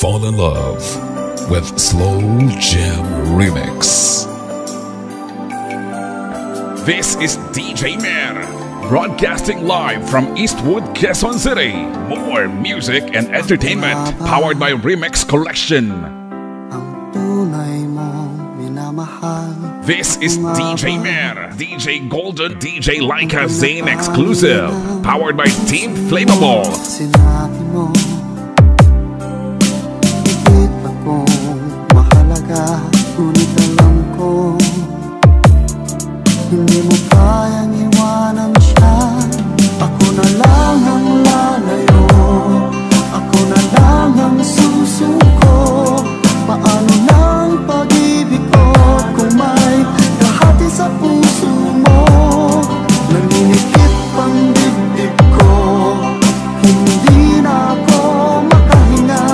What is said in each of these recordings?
Fall in Love with Slow Jam Remix. This is DJ Mer, broadcasting live from Eastwood, Quezon City. More music and entertainment powered by Remix Collection. This is DJ Mer, DJ Golden, DJ Laika Zane exclusive, powered by Team Flammable. Sinabi mo, higit akong mahalaga, ngunit alam ko, hindi mo kayang iwanan siya. Ako na lang ang lalayo, ako na lang ang susuko. Paano ng pag-ibig ko kung may kahati sa puso mo? Naninikip ang dibdib ko, hindi na ako makahinga,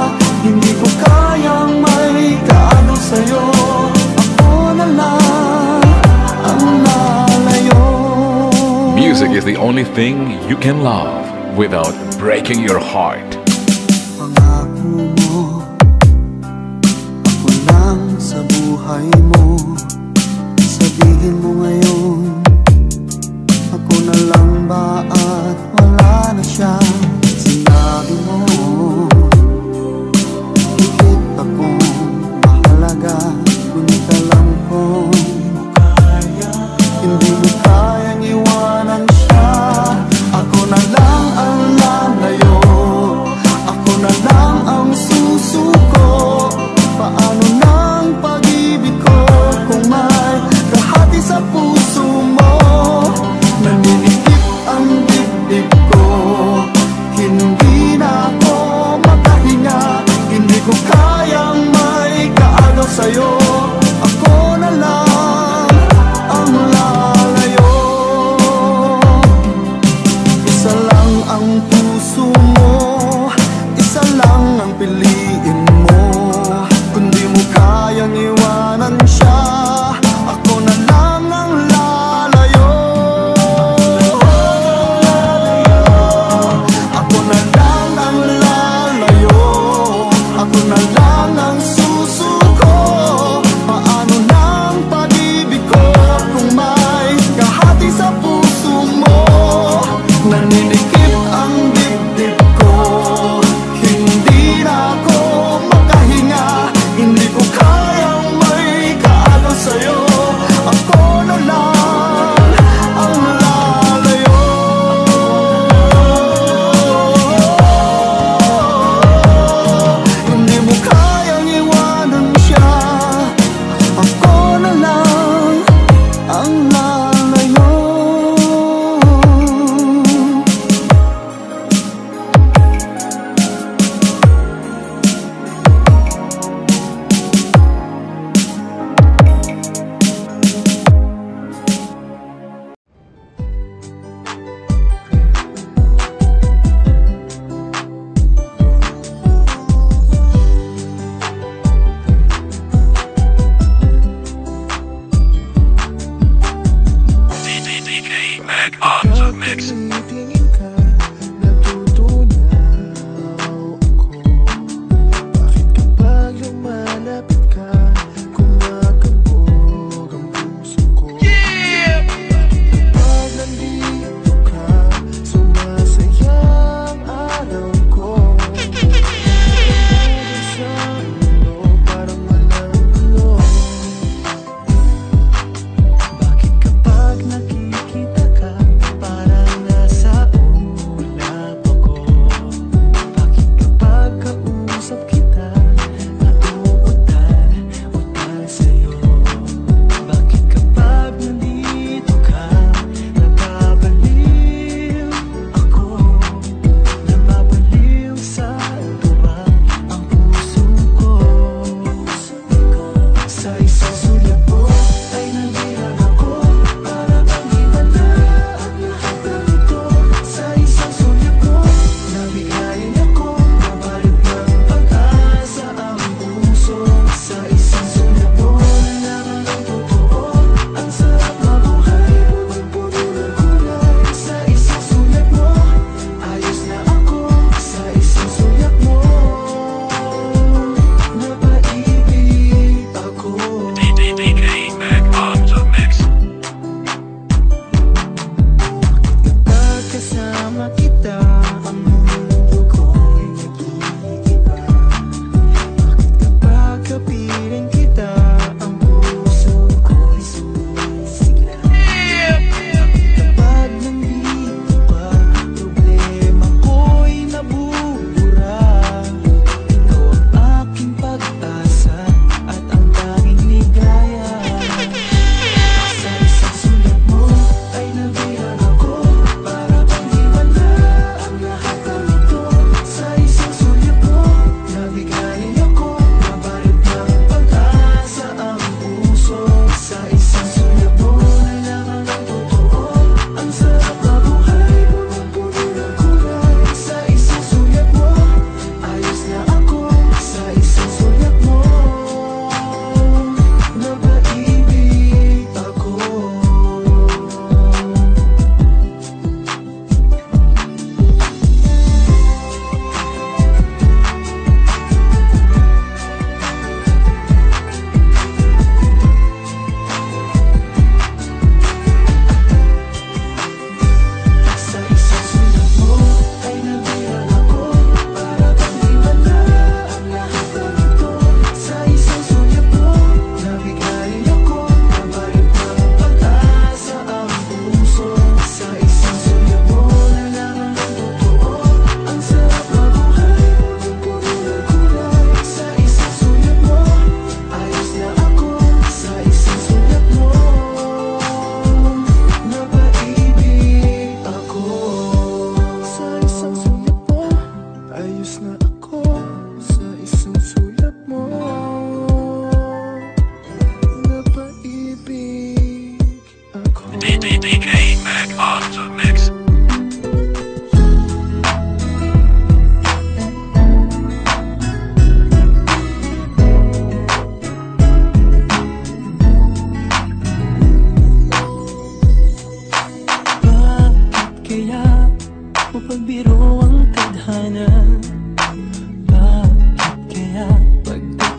hindi ko kayang may kaano sa'yo. Ako na lang ang lalayo. Music is the only thing you can love without breaking your heart. Pangako mo, ako lang sa buhay mo. Sabihin mo ngayon, ako na lang ba at wala na siya? Sinabi mo, higit akong mahalaga, ngunit alam ko, hindi mo kayang iwanan siya. Ako na lang ang lalayo, ako na lang ang susuko. Paano ng pag-ibig ko kung may kahati sa puso mo? Naninikip ang dibdib ko, hindi na ako makahinga, hindi ko kayang may kaagaw sa'yo. Ako na lang ang lalayo. Isa lang ang puso mo, isa lang ang piliin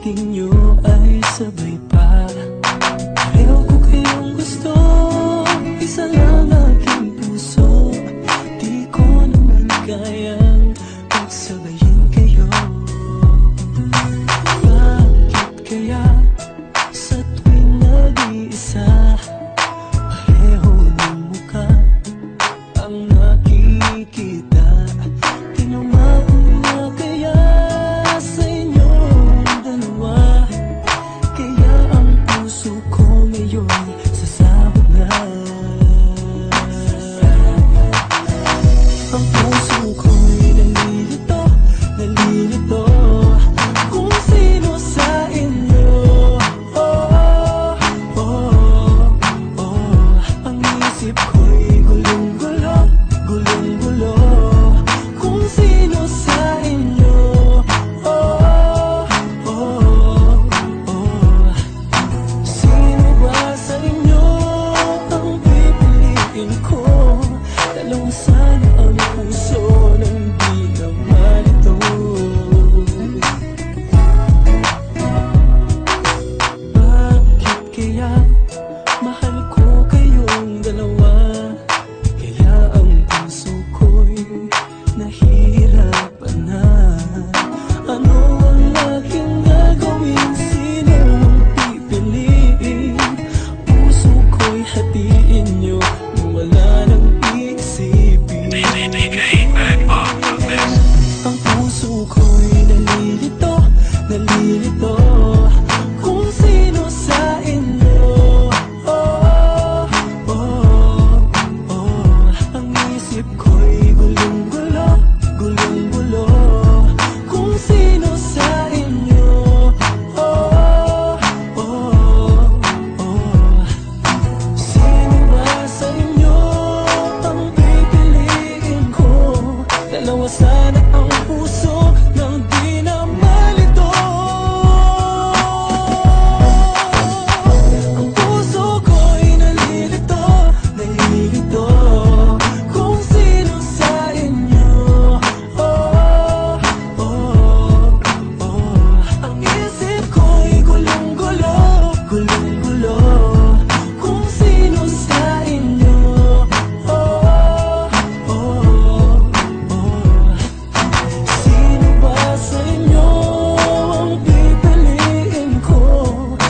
pagdating nyo ay sabay pa. Pareho ko kayong gusto, isa lang aking puso. Di ko naman kayang pagsabayin kayo. Bakit kaya sa tuwing nag-iisa pareho ng mukha ang nakikita? Tinumawin na kaya sa inyong dalawa? Kaya ang puso ko ngayon sasabog na. Ang puso ko'y nalilito, nalilito kung sino sa inyo. Oh, oh, oh. Ang isip ko'y gulong-gulo, gulong-gulo kung sino sa inyo. Oh, oh, oh. Sino ba sa inyo ang pipiliin ko? Dalawa sana ang puso nang di naman ito. Bakit kaya mahal ko kayong dalawa? Kaya ang puso ko'y nahihirapan na. Ano ang aking gagawin? Sino ang pipiliin? Puso ko'y hatiin nyo nang wala nang iisipin. Ang puso ko'y nalilito, nalilito kung sino sa inyo. Oh, oh, oh. Ang isip ko'y gulong-gulo, gulong-gulo kung sino sa inyo. Oh, oh, oh. Sino ba sa inyo ang pipiliin ko? Dalawa sana ang puso nang di na malito. Ang puso ko'y nalilito, nalilito kung sino sa inyo. Oh, oh, oh. Ang isip ko'y gulong-gulo, gulong-gulo kung sino sa inyo. Oh, oh, oh. Sino ba sa inyo ang pipiliin ko?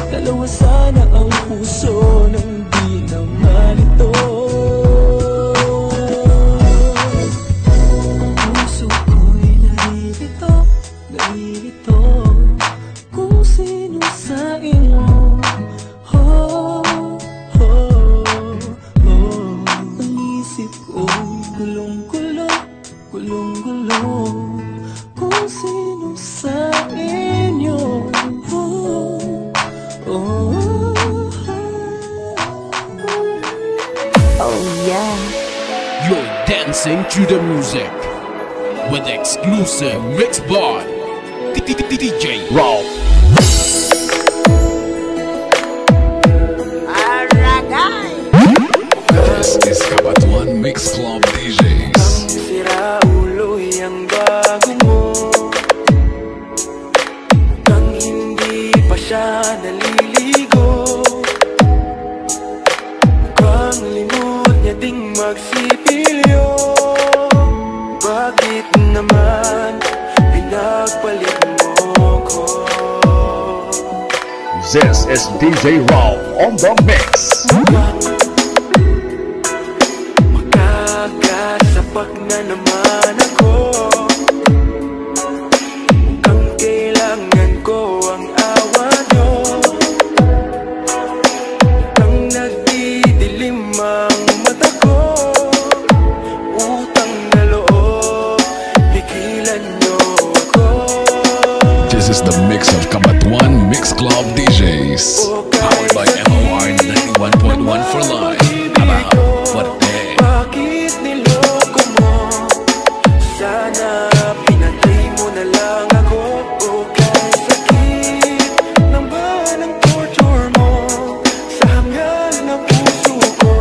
Dalawa sana ang puso nang di na malito. Ang puso ko'y nalilito, nalilito kung sino sa inyo. Oh, oh, oh. Ang isip ko'y gulong-gulo, gulong-gulo kung sino sa inyo. Oh, oh. Oh yeah. You're dancing to the music with exclusive mix by DJ Ralph. This is Kabatuan Mix Club DJs. Sira ulo'y ang bago mo, mukhang hindi pa siya naliligo. Mukhang limot niya ding magsipilyo. Bakit naman pinagpalit mo ko? This is DJ Ralph on the mix. Makakasapak na naman ako. Mukhang kailangan ko ang awa nyo. Mukhang nagdidilim ang mata ko. Utang na loob, pigilan nyo ako. This is the mix of Kabatuan Mix Club DJs. Powered by MOR 91.1 for life. About what a day. Bakit niloko mo? Sana pinatay mo na lang ako. O kay sakit ng ba ng torture mo sa hangal na puso ko?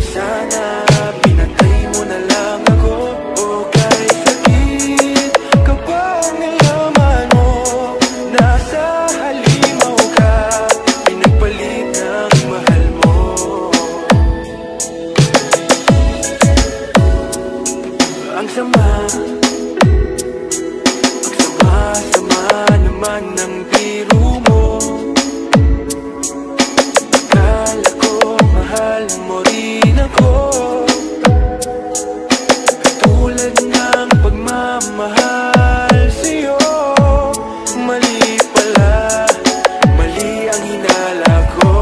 Sana pinatay mo na lang ako. O kay sakit kapag nalaman mo nasa mo rin ako. Katulad ng pagmamahal sa'yo. Mali pala, mali ang hinala ko.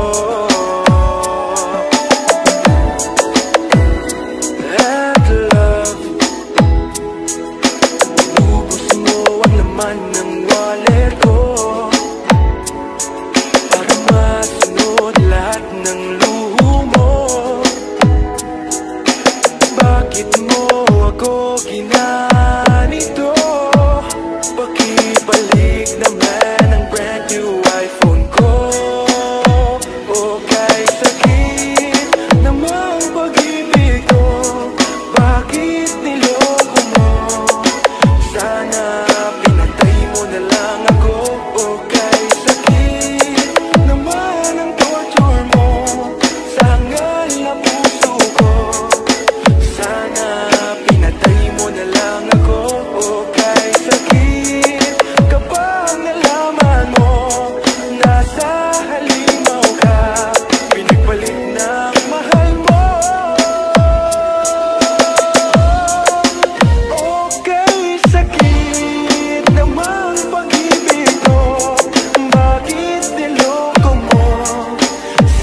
That love, inubos mo ang laman ng wallet ko para masunod lahat ng luho mo. Bakit mo ako ginanito? Pakibalik naman ang brand new iPhone ko. O kay sakit namang pag-ibig ko. Bakit niloko mo? Sana pinatay mo na lang ako. O kay sakit naman ang torture mo sa hangal na puso ko. Sana pinatay mo na lang ako. O kay sakit kapag nalaman mo nasa halimaw ka, pinagpalit ng mahal mo. O kay sakit namang pag-ibig ko. Bakit niloko mo?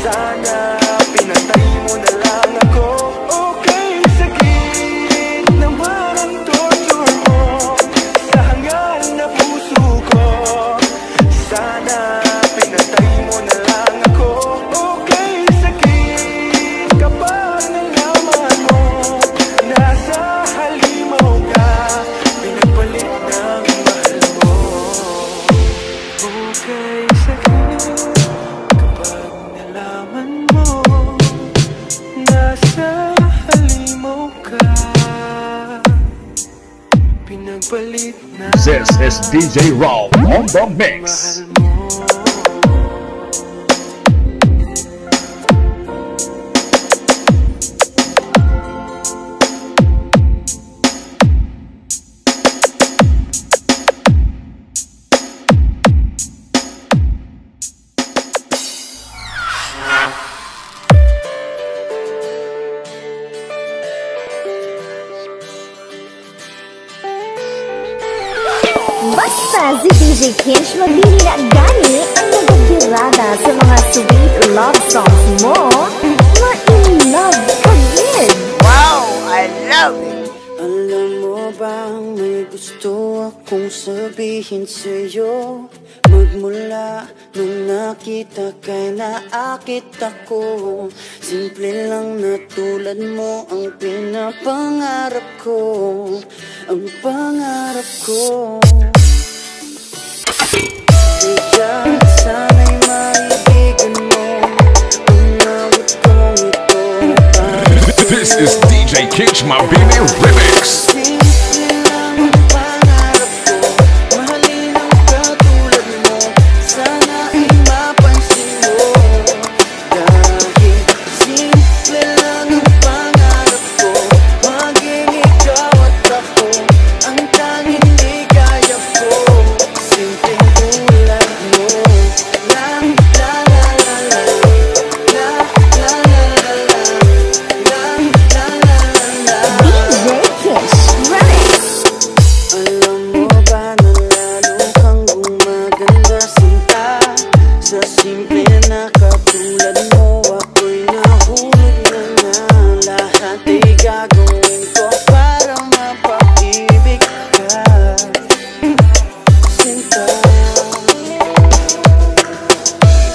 Sana pinatay mo na lang ako. O kay sakit naman ang torture mo sa hangal na puso ko. Sana pinatay mo na lang ako. O kay sakit kapag nalaman mo nasa halimaw ka, pinagpalit ng mahal mo. O kay sakit kapag nalaman mo nasa halimaw ka, pinagpalit ng This is DJ Raul on the mix. mahal mo. Basta si DJ Kinch mabili na gani ang nagagirada sa mga sweet love songs mo. Ma-in love ka din. Wow, I love it. Alam mo bang may gusto akong sabihin sa'yo? Magmula nung nakita kay naakit ako. Simple lang na tulad mo ang pinapangarap ko. Ang pangarap ko. Kaya sana'y maibigan mo ang awit kong ito. This is DJ Kinch Mabini Remix. Simple lang ang pangarap ko. Mahalin ang katulad mo. Sana ay mapansin mo. Dahil simple lang ang pangarap ko. Maging ikaw at ako ang tanging ligaya ko. Simple tulad mo. La la la la la. La la la la la. La la la la la. DJ Kinch Remix. Alam mo ba na lalo kang gumaganda sinta? Sa simple na katulad mo ako'y nahulog na nga. Lahat ay gagawin ko para mapag-ibig ka, sinta.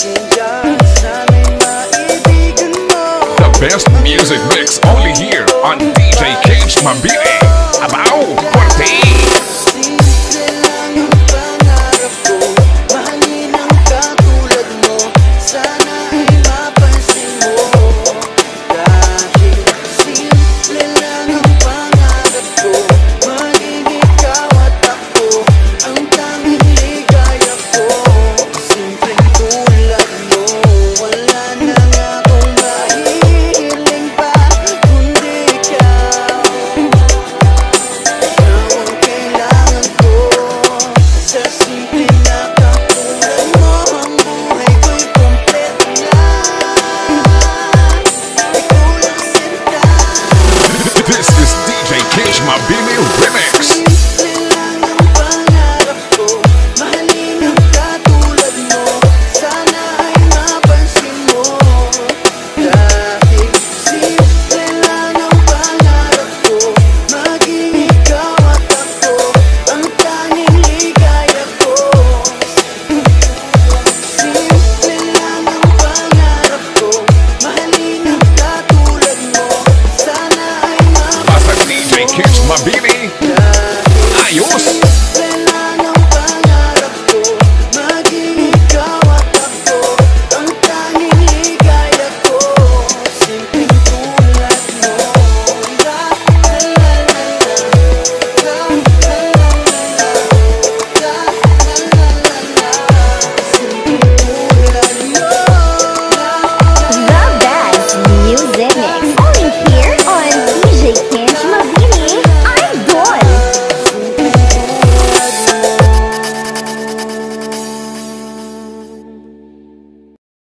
Kaya sana'y maibigan mo. The best music mix only here on DJ Kinch Mabini.